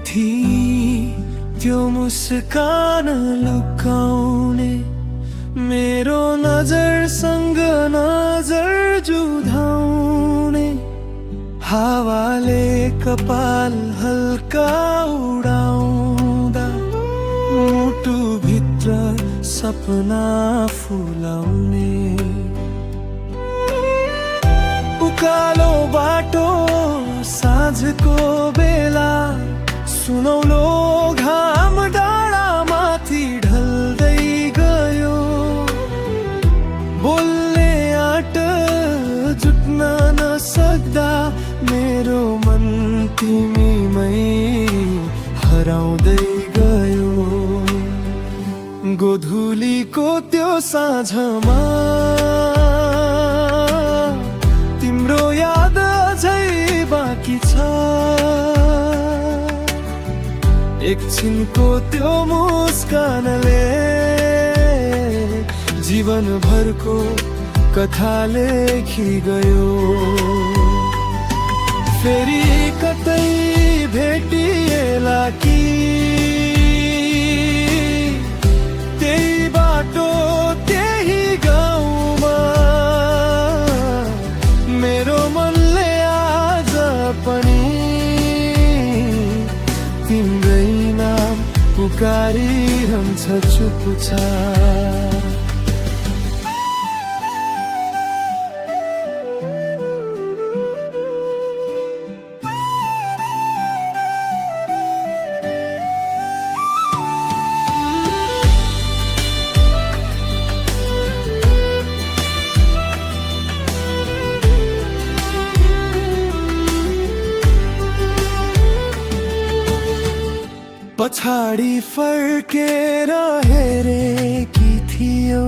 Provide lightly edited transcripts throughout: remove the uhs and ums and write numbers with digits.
थिई त्यो मुस्कान लुकाउने, मेरो नजरसँग नजर जुधाउने। हावाले कपाल हल्का उडाउँदा मुटुभित्र सपना फुलाउने। उकालो बाटो साँझको बेला, सुनौलो घाम डाँडामाथि ढल्दै गयो। बोल्ने आँट जुट्न नसक्दा मेरो मन तिमीमै हराउँदै गयो। गोधुलीको त्यो साँझमा तिम्रो याद अझै बाँकी छ। एकछिनको त्यो मुस्कानले जीवनभरको कथा लेखी गयो। फेरि कतै भेटिएला कि त्यही बाटो त्यही गाउँमा, मेरो मनले आज पनि तिम्रै नाम पुकारिरहन्छ चुपचाप। पछाडि फर्केर हेरेकी थियौ,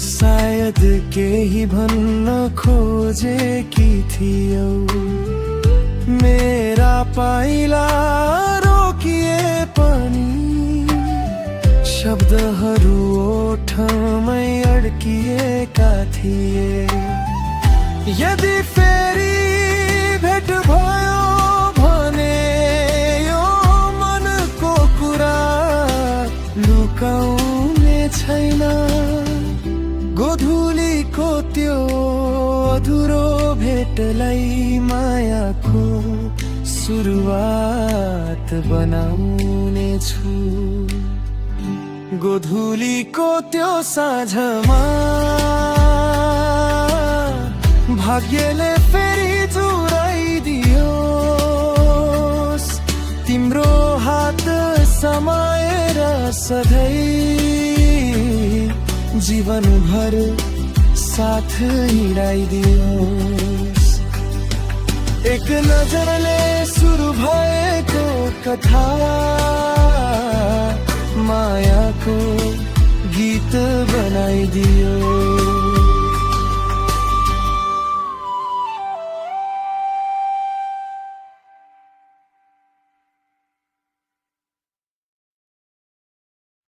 सायद केही भन्न खोजेकी थियौ। मेरा पाइला रोकिए पनि शब्दहरू ओठमै अड्किएका थिए। यदि फेरि भेट भयो भने यो मनको कुरा लुकाउने छैन। गोधुलीको त्यो अधुरो भेटलाई मायाको सुरुवात बनाउने छु। गोधुलीको त्यो साँझमा भाग्यले फेरि जुराइदियोस्, तिम्रो हात समाएर सधैँ जीवनभर साथ हिँडाइदियोस्। एक नजरले सुरु भएको कथा मायाको गीत बनाइदियो।